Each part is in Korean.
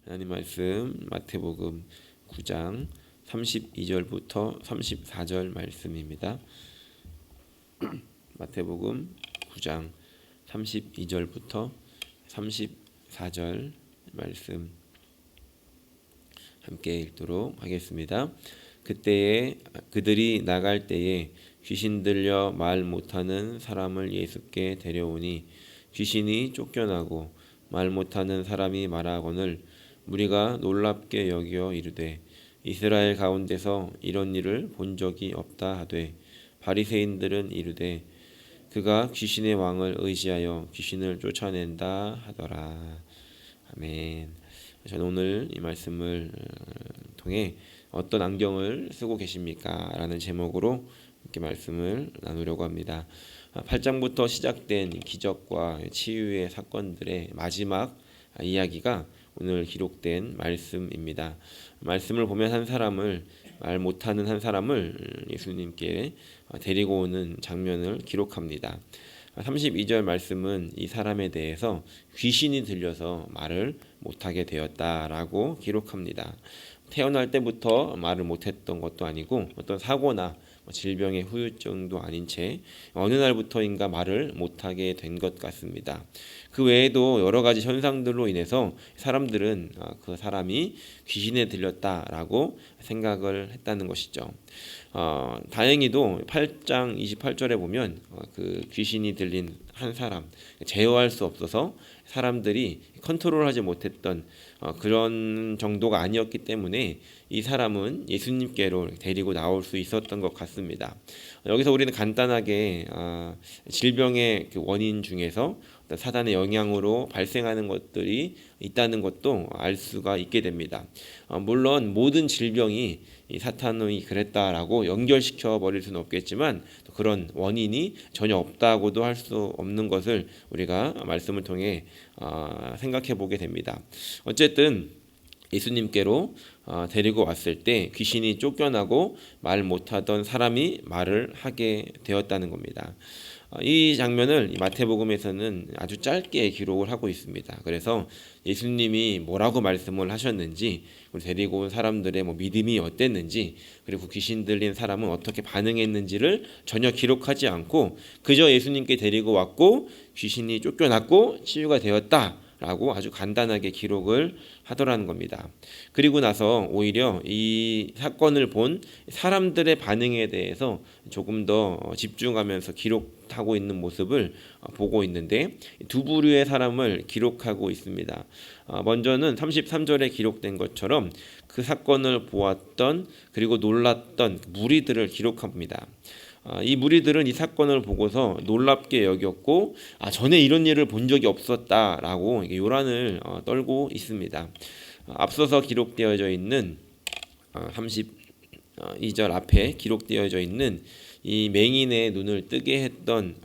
하나님 말씀 마태복음 9장 32절부터 34절 말씀입니다. 마태복음 9장 32절부터 34절 말씀 함께 읽도록 하겠습니다. 그때에 그들이 나갈 때에 귀신 들려 말 못하는 사람을 예수께 데려오니 귀신이 쫓겨나고 말 못하는 사람이 말하거늘 무리가 놀랍게 여겨 이르되 이스라엘 가운데서 이런 일을 본 적이 없다 하되 바리새인들은 이르되 그가 귀신의 왕을 의지하여 귀신을 쫓아낸다 하더라. 아멘. 저는 오늘 이 말씀을 통해 어떤 안경을 쓰고 계십니까? 라는 제목으로 이렇게 말씀을 나누려고 합니다. 8장부터 시작된 기적과 치유의 사건들의 마지막 이야기가 오늘 기록된 말씀입니다. 말씀을 보면 말 못하는 한 사람을 예수님께 데리고 오는 장면을 기록합니다. 32절 말씀은 이 사람에 대해서 귀신이 들려서 말을 못하게 되었다라고 기록합니다. 태어날 때부터 말을 못했던 것도 아니고 어떤 사고나 질병의 후유증도 아닌 채 어느 날부터인가 말을 못하게 된 것 같습니다. 그 외에도 여러 가지 현상들로 인해서 사람들은 그 사람이 귀신에 들렸다라고 생각을 했다는 것이죠. 다행히도 8장 28절에 보면 그 귀신이 들린 한 사람, 제어할 수 없어서 사람들이 컨트롤하지 못했던 그런 정도가 아니었기 때문에 이 사람은 예수님께로 데리고 나올 수 있었던 것 같습니다. 여기서 우리는 간단하게 질병의 그 원인 중에서 사단의 영향으로 발생하는 것들이 있다는 것도 알 수가 있게 됩니다. 물론 모든 질병이 사탄이 그랬다라고 연결시켜 버릴 수는 없겠지만 그런 원인이 전혀 없다고도 할 수 없는 것을 우리가 말씀을 통해 생각해 보게 됩니다. 어쨌든 예수님께로 데리고 왔을 때 귀신이 쫓겨나고 말 못하던 사람이 말을 하게 되었다는 겁니다. 이 장면을 마태복음에서는 아주 짧게 기록을 하고 있습니다. 그래서 예수님이 뭐라고 말씀을 하셨는지, 데리고 온 사람들의 믿음이 어땠는지, 그리고 귀신 들린 사람은 어떻게 반응했는지를 전혀 기록하지 않고 그저 예수님께 데리고 왔고 귀신이 쫓겨났고 치유가 되었다 라고 아주 간단하게 기록을 하더라는 겁니다. 그리고 나서 오히려 이 사건을 본 사람들의 반응에 대해서 조금 더 집중하면서 기록하고 있는 모습을 보고 있는데 두 부류의 사람을 기록하고 있습니다. 먼저는 33절에 기록된 것처럼 그 사건을 보았던 그리고 놀랐던 무리들을 기록합니다. 이 무리들은 이 사건을 보고서 놀랍게 여겼고 전에 이런 일을 본 적이 없었다라고 요란을 떨고 있습니다. 앞서서 기록되어져 있는 32절 앞에 기록되어져 있는 이 맹인의 눈을 뜨게 했던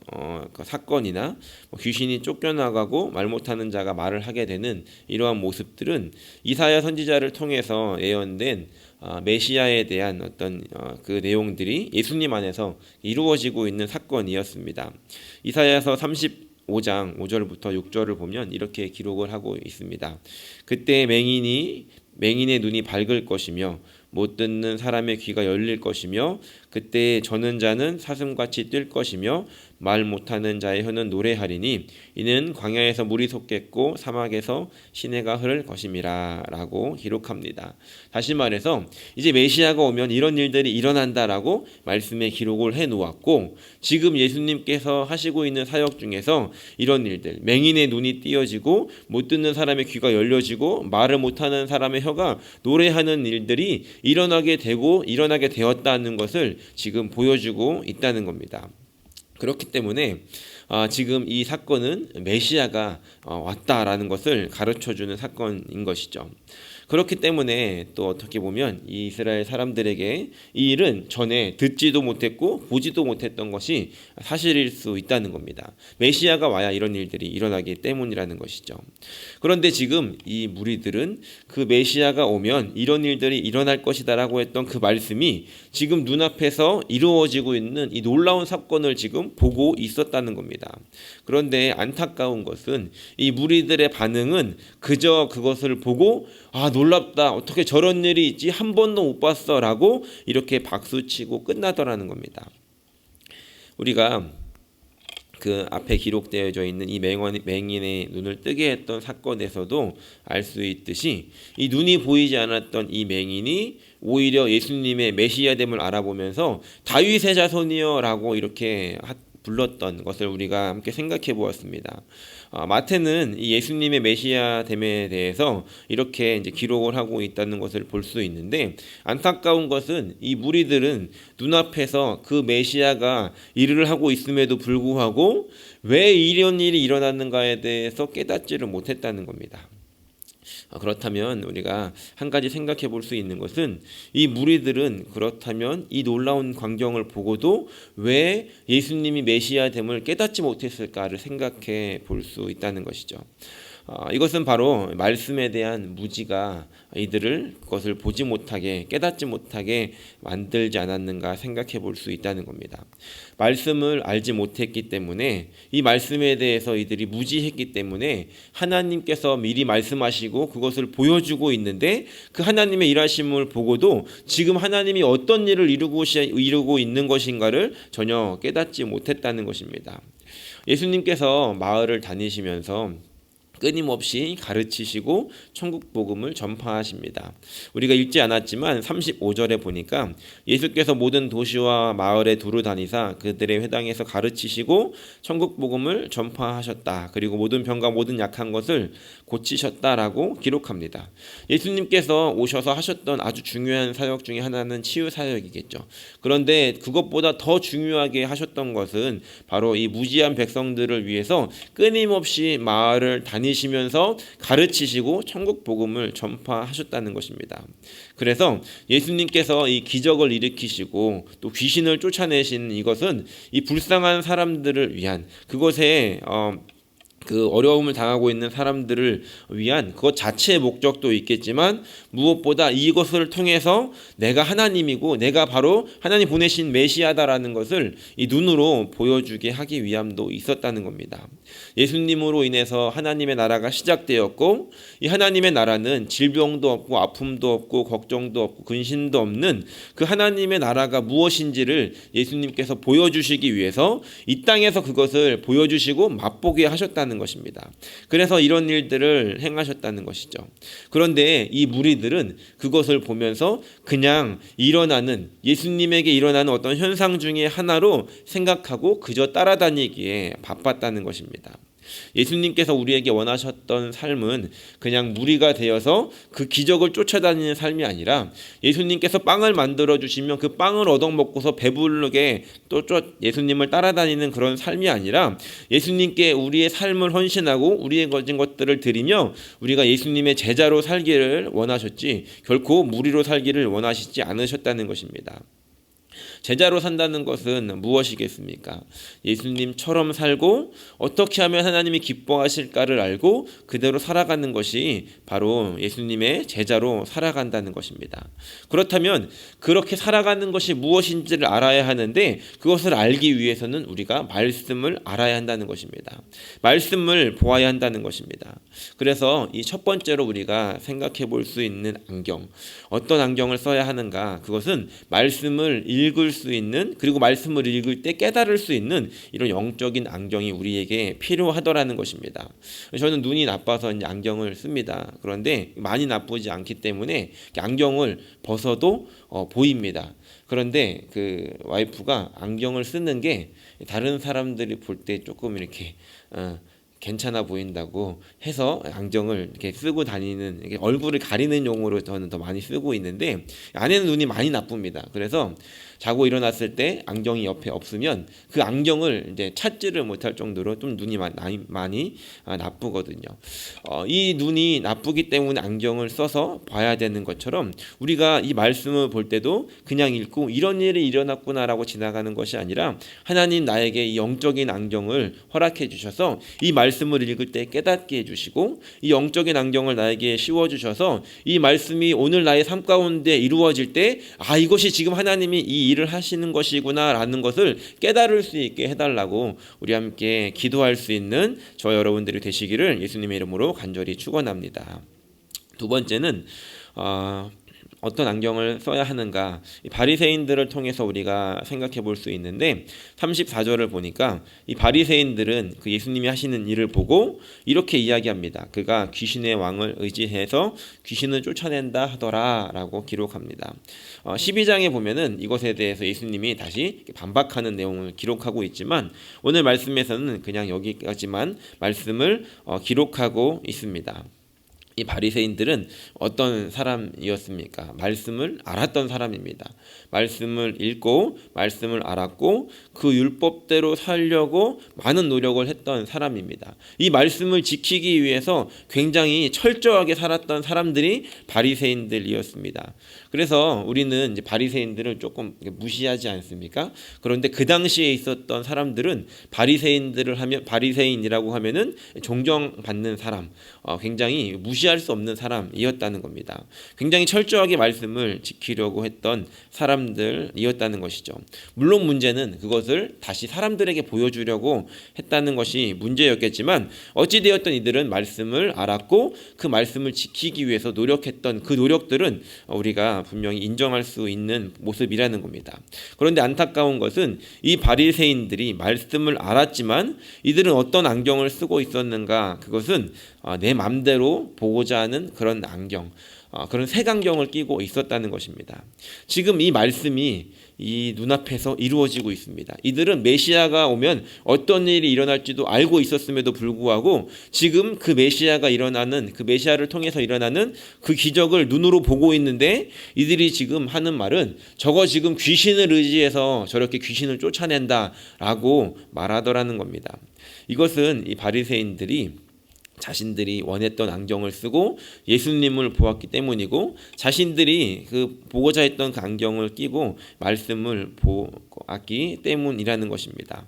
그 사건이나 귀신이 쫓겨나가고 말 못하는 자가 말을 하게 되는 이러한 모습들은 이사야 선지자를 통해서 예언된 메시아에 대한 어떤 그 내용들이 예수님 안에서 이루어지고 있는 사건이었습니다. 이사야서 35장 5절부터 6절을 보면 이렇게 기록을 하고 있습니다. 그때 맹인의 눈이 밝을 것이며 못 듣는 사람의 귀가 열릴 것이며 그때 저는 자는 사슴같이 뛸 것이며 말 못하는 자의 혀는 노래하리니 이는 광야에서 물이 솟겠고 사막에서 시내가 흐를 것임이라 라고 기록합니다. 다시 말해서 이제 메시아가 오면 이런 일들이 일어난다라고 말씀에 기록을 해놓았고 지금 예수님께서 하시고 있는 사역 중에서 이런 일들, 맹인의 눈이 띄어지고 못 듣는 사람의 귀가 열려지고 말을 못하는 사람의 혀가 노래하는 일들이 일어나게 되었다는 것을 지금 보여주고 있다는 겁니다. 그렇기 때문에 지금 이 사건은 메시아가 왔다라는 것을 가르쳐주는 사건인 것이죠. 그렇기 때문에 또 어떻게 보면 이 이스라엘 사람들에게 이 일은 전에 듣지도 못했고 보지도 못했던 것이 사실일 수 있다는 겁니다. 메시아가 와야 이런 일들이 일어나기 때문이라는 것이죠. 그런데 지금 이 무리들은 그 메시아가 오면 이런 일들이 일어날 것이다라고 했던 그 말씀이 지금 눈앞에서 이루어지고 있는 이 놀라운 사건을 지금 보고 있었다는 겁니다. 것입니다. 그런데 안타까운 것은 이 무리들의 반응은 그저 그것을 보고 놀랍다, 어떻게 저런 일이 있지, 한 번도 못 봤어 라고 이렇게 박수치고 끝나더라는 겁니다. 우리가 그 앞에 기록되어져 있는 이 맹인의 눈을 뜨게 했던 사건에서도 알 수 있듯이 이 눈이 보이지 않았던 이 맹인이 오히려 예수님의 메시아됨을 알아보면서 다윗의 자손이여라고 이렇게 불렀던 것을 우리가 함께 생각해 보았습니다. 마태는 이 예수님의 메시아됨에 대해서 이렇게 이제 기록을 하고 있다는 것을 볼 수 있는데, 안타까운 것은 이 무리들은 눈앞에서 그 메시아가 일을 하고 있음에도 불구하고 왜 이런 일이 일어났는가에 대해서 깨닫지를 못했다는 겁니다. 그렇다면 우리가 한 가지 생각해 볼 수 있는 것은 이 무리들은 그렇다면 이 놀라운 광경을 보고도 왜 예수님이 메시아됨을 깨닫지 못했을까를 생각해 볼 수 있다는 것이죠. 이것은 바로 말씀에 대한 무지가 이들을 그것을 보지 못하게, 깨닫지 못하게 만들지 않았는가 생각해 볼 수 있다는 겁니다. 말씀을 알지 못했기 때문에, 이 말씀에 대해서 이들이 무지했기 때문에 하나님께서 미리 말씀하시고 그것을 보여주고 있는데 그 하나님의 일하심을 보고도 지금 하나님이 어떤 일을 이루고 있는 것인가를 전혀 깨닫지 못했다는 것입니다. 예수님께서 마을을 다니시면서 끊임없이 가르치시고 천국 복음을 전파하십니다. 우리가 읽지 않았지만 35절에 보니까 예수께서 모든 도시와 마을에 두루 다니사 그들의 회당에서 가르치시고 천국 복음을 전파하셨다. 그리고 모든 병과 모든 약한 것을 고치셨다라고 기록합니다. 예수님께서 오셔서 하셨던 아주 중요한 사역 중에 하나는 치유 사역이겠죠. 그런데 그것보다 더 중요하게 하셨던 것은 바로 이 무지한 백성들을 위해서 끊임없이 마을을 다니시면서 가르치시고 천국 복음을 전파하셨다는 것입니다. 그래서 예수님께서 이 기적을 일으키시고 또 귀신을 쫓아내신 이것은 이 불쌍한 사람들을 위한, 그것에 그 어려움을 당하고 있는 사람들을 위한 그것 자체의 목적도 있겠지만, 무엇보다 이것을 통해서 내가 하나님이고 내가 바로 하나님 보내신 메시아다라는 것을 이 눈으로 보여주게 하기 위함도 있었다는 겁니다. 예수님으로 인해서 하나님의 나라가 시작되었고, 이 하나님의 나라는 질병도 없고 아픔도 없고 걱정도 없고 근심도 없는 그 하나님의 나라가 무엇인지를 예수님께서 보여주시기 위해서 이 땅에서 그것을 보여주시고 맛보게 하셨다는 것입니다. 그래서 이런 일들을 행하셨다는 것이죠. 그런데 이 무리들은 그것을 보면서 그냥 예수님에게 일어나는 어떤 현상 중에 하나로 생각하고 그저 따라다니기에 바빴다는 것입니다. 예수님께서 우리에게 원하셨던 삶은 그냥 무리가 되어서 그 기적을 쫓아다니는 삶이 아니라, 예수님께서 빵을 만들어 주시면 그 빵을 얻어먹고서 배부르게 또 예수님을 따라다니는 그런 삶이 아니라, 예수님께 우리의 삶을 헌신하고 우리의 가진 것들을 드리며 우리가 예수님의 제자로 살기를 원하셨지 결코 무리로 살기를 원하시지 않으셨다는 것입니다. 제자로 산다는 것은 무엇이겠습니까? 예수님처럼 살고 어떻게 하면 하나님이 기뻐하실까를 알고 그대로 살아가는 것이 바로 예수님의 제자로 살아간다는 것입니다. 그렇다면 그렇게 살아가는 것이 무엇인지를 알아야 하는데, 그것을 알기 위해서는 우리가 말씀을 알아야 한다는 것입니다. 말씀을 보아야 한다는 것입니다. 그래서 이 첫 번째로 우리가 생각해 볼 수 있는 안경, 어떤 안경을 써야 하는가? 그것은 말씀을 읽을 수 있는, 그리고 말씀을 읽을 때 깨달을 수 있는 이런 영적인 안경이 우리에게 필요하더라는 것입니다. 저는 눈이 나빠서 이제 안경을 씁니다. 그런데 많이 나쁘지 않기 때문에 안경을 벗어도 보입니다. 그런데 그 와이프가 안경을 쓰는 게 다른 사람들이 볼 때 조금 이렇게 괜찮아 보인다고 해서 안경을 이렇게 쓰고 다니는, 얼굴을 가리는 용으로 저는 더 많이 쓰고 있는데, 아내는 눈이 많이 나쁩니다. 그래서 자고 일어났을 때 안경이 옆에 없으면 그 안경을 이제 찾지를 못할 정도로 좀 눈이 많이 나쁘거든요. 이 눈이 나쁘기 때문에 안경을 써서 봐야 되는 것처럼, 우리가 이 말씀을 볼 때도 그냥 읽고 이런 일이 일어났구나라고 지나가는 것이 아니라, 하나님 나에게 이 영적인 안경을 허락해 주셔서 이 말씀을 말씀을 읽을 때 깨닫게 해주시고 이 영적인 안경을 나에게 씌워주셔서 이 말씀이 오늘 나의 삶 가운데 이루어질 때 이것이 지금 하나님이 이 일을 하시는 것이구나 라는 것을 깨달을 수 있게 해달라고 우리 함께 기도할 수 있는 저 여러분들이 되시기를 예수님의 이름으로 간절히 축원합니다. 두 번째는 어떤 안경을 써야 하는가, 이 바리새인들을 통해서 우리가 생각해 볼 수 있는데 34절을 보니까 이 바리새인들은 그 예수님이 하시는 일을 보고 이렇게 이야기합니다. 그가 귀신의 왕을 의지해서 귀신을 쫓아낸다 하더라 라고 기록합니다. 12장에 보면은 이것에 대해서 예수님이 다시 반박하는 내용을 기록하고 있지만 오늘 말씀에서는 그냥 여기까지만 말씀을 기록하고 있습니다. 이 바리새인들은 어떤 사람이었습니까? 말씀을 알았던 사람입니다. 말씀을 읽고 말씀을 알았고 그 율법대로 살려고 많은 노력을 했던 사람입니다. 이 말씀을 지키기 위해서 굉장히 철저하게 살았던 사람들이 바리새인들이었습니다. 그래서 우리는 이제 바리새인들을 조금 무시하지 않습니까? 그런데 그 당시에 있었던 사람들은 바리새인이라고 하면은 존경받는 사람, 굉장히 무시할 수 없는 사람이었다는 겁니다. 굉장히 철저하게 말씀을 지키려고 했던 사람들이었다는 것이죠. 물론 문제는 그것을 다시 사람들에게 보여주려고 했다는 것이 문제였겠지만 어찌되었든 이들은 말씀을 알았고 그 말씀을 지키기 위해서 노력했던 그 노력들은 우리가 분명히 인정할 수 있는 모습이라는 겁니다. 그런데 안타까운 것은 이 바리새인들이 말씀을 알았지만 이들은 어떤 안경을 쓰고 있었는가? 그것은 내 맘대로 보고자 하는 그런 안경, 그런 색안경을 끼고 있었다는 것입니다. 지금 이 말씀이 이 눈앞에서 이루어지고 있습니다. 이들은 메시아가 오면 어떤 일이 일어날지도 알고 있었음에도 불구하고 지금 그 메시아를 통해서 일어나는 그 기적을 눈으로 보고 있는데 이들이 지금 하는 말은 저거 지금 귀신을 의지해서 저렇게 귀신을 쫓아낸다라고 말하더라는 겁니다. 이것은 이 바리새인들이 자신들이 원했던 안경을 쓰고 예수님을 보았기 때문이고 자신들이 그 보고자 했던 그 안경을 끼고 말씀을 보았기 때문이라는 것입니다.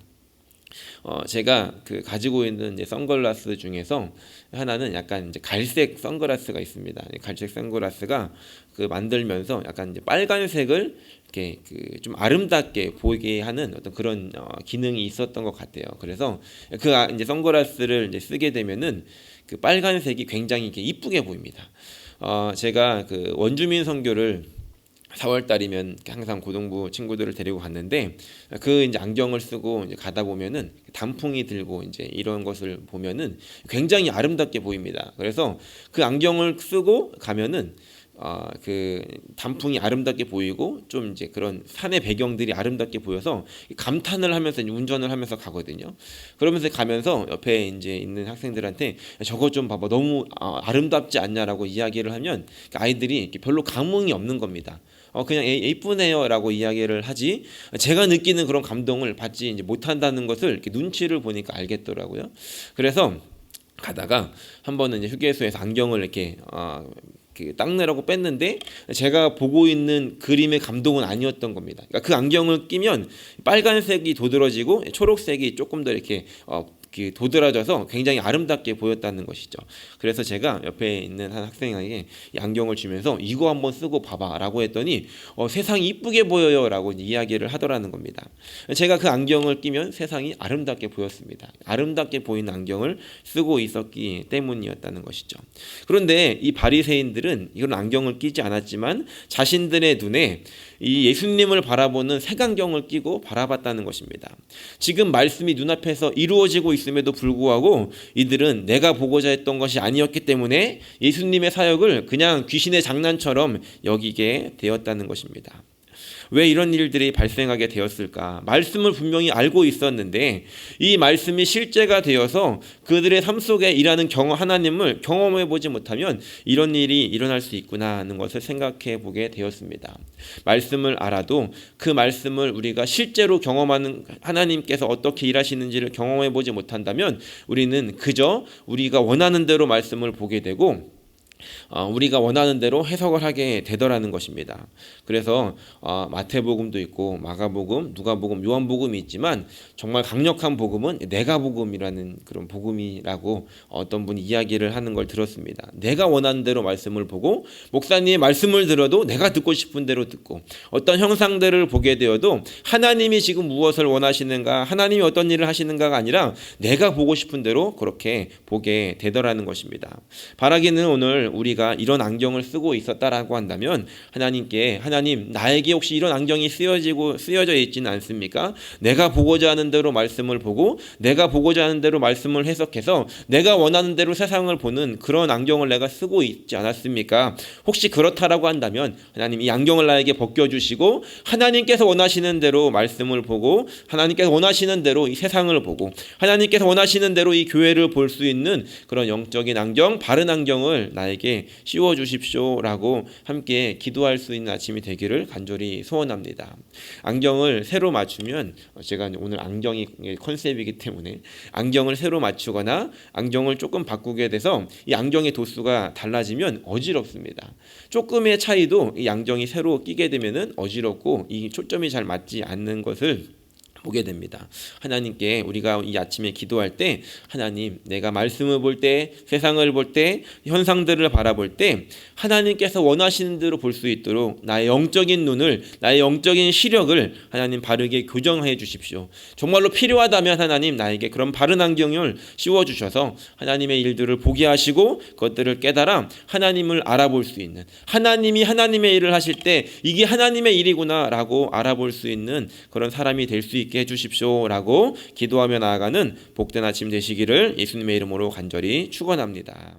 제가 가지고 있는 이제 선글라스 중에서 하나는 약간 이제 갈색 선글라스가 있습니다. 갈색 선글라스가 만들면서 약간 이제 빨간색을 이렇게 좀 아름답게 보이게 하는 어떤 그런 기능이 있었던 것 같아요. 그래서 이제 선글라스를 이제 쓰게 되면은 그 빨간색이 굉장히 이렇게 이쁘게 보입니다. 제가 원주민 선교를 4월 달이면 항상 고등부 친구들을 데리고 갔는데 이제 안경을 쓰고 이제 가다 보면은 단풍이 들고 이제 이런 것을 보면은 굉장히 아름답게 보입니다. 그래서 그 안경을 쓰고 가면은 그 단풍이 아름답게 보이고 좀 이제 그런 산의 배경들이 아름답게 보여서 감탄을 하면서 운전을 하면서 가거든요. 그러면서 가면서 옆에 이제 있는 학생들한테 저거 좀 봐봐 너무 아름답지 않냐라고 이야기를 하면 아이들이 별로 감흥이 없는 겁니다. 그냥 예쁘네요라고 이야기를 하지 제가 느끼는 그런 감동을 받지 이제 못한다는 것을 이렇게 눈치를 보니까 알겠더라고요. 그래서 가다가 한 번은 이제 휴게소에서 안경을 이렇게 닦느라고 뺐는데 제가 보고 있는 그림의 감동은 아니었던 겁니다. 그러니까 그 안경을 끼면 빨간색이 도드라지고 초록색이 조금 더 이렇게 도드라져서 굉장히 아름답게 보였다는 것이죠. 그래서 제가 옆에 있는 한 학생에게 이 안경을 주면서 이거 한번 쓰고 봐봐 라고 했더니 세상이 이쁘게 보여요 라고 이야기를 하더라는 겁니다. 제가 그 안경을 끼면 세상이 아름답게 보였습니다. 아름답게 보이는 안경을 쓰고 있었기 때문이었다는 것이죠. 그런데 이 바리새인들은 이런 안경을 끼지 않았지만 자신들의 눈에 이 예수님을 바라보는 색안경을 끼고 바라봤다는 것입니다. 지금 말씀이 눈앞에서 이루어지고 있음에도 불구하고 이들은 내가 보고자 했던 것이 아니었기 때문에 예수님의 사역을 그냥 귀신의 장난처럼 여기게 되었다는 것입니다. 왜 이런 일들이 발생하게 되었을까? 말씀을 분명히 알고 있었는데 이 말씀이 실제가 되어서 그들의 삶 속에 일하는 하나님을 경험해 보지 못하면 이런 일이 일어날 수 있구나 하는 것을 생각해 보게 되었습니다. 말씀을 알아도 그 말씀을 우리가 실제로 경험하는 하나님께서 어떻게 일하시는지를 경험해 보지 못한다면 우리는 그저 우리가 원하는 대로 말씀을 보게 되고 우리가 원하는 대로 해석을 하게 되더라는 것입니다. 그래서 마태복음도 있고 마가복음, 누가복음, 요한복음이 있지만 정말 강력한 복음은 내가복음이라는 그런 복음이라고 어떤 분이 이야기를 하는 걸 들었습니다. 내가 원하는 대로 말씀을 보고 목사님의 말씀을 들어도 내가 듣고 싶은 대로 듣고 어떤 형상들을 보게 되어도 하나님이 지금 무엇을 원하시는가, 하나님이 어떤 일을 하시는가가 아니라 내가 보고 싶은 대로 그렇게 보게 되더라는 것입니다. 바라기는 오늘 우리가 이런 안경을 쓰고 있었다라고 한다면 하나님께, 하나님 나에게 혹시 이런 안경이 쓰여져 있지는 않습니까? 내가 보고자 하는 대로 말씀을 보고 내가 보고자 하는 대로 말씀을 해석해서 내가 원하는 대로 세상을 보는 그런 안경을 내가 쓰고 있지 않았습니까? 혹시 그렇다라고 한다면 하나님 이 안경을 나에게 벗겨주시고 하나님께서 원하시는 대로 말씀을 보고 하나님께서 원하시는 대로 이 세상을 보고 하나님께서 원하시는 대로 이 교회를 볼 수 있는 그런 영적인 안경, 바른 안경을 나에게 씌워주십시오라고 함께 기도할 수 있는 아침이 되기를 간절히 소원합니다. 안경을 새로 맞추면, 제가 오늘 안경이 컨셉이기 때문에 안경을 새로 맞추거나 안경을 조금 바꾸게 돼서 이 안경의 도수가 달라지면 어지럽습니다. 조금의 차이도 이 안경이 새로 끼게 되면은 어지럽고 이 초점이 잘 맞지 않는 것을 보게 됩니다. 하나님께 우리가 이 아침에 기도할 때 하나님 내가 말씀을 볼 때, 세상을 볼 때, 현상들을 바라볼 때 하나님께서 원하시는 대로 볼 수 있도록 나의 영적인 눈을, 나의 영적인 시력을 하나님 바르게 교정해 주십시오. 정말로 필요하다면 하나님 나에게 그런 바른 안경을 씌워주셔서 하나님의 일들을 보게 하시고 그것들을 깨달아 하나님을 알아볼 수 있는, 하나님이 하나님의 일을 하실 때 이게 하나님의 일이구나 라고 알아볼 수 있는 그런 사람이 될 수 있게 해주십시오라고 기도하며 나아가는 복된 아침 되시기를 예수님의 이름으로 간절히 축원합니다.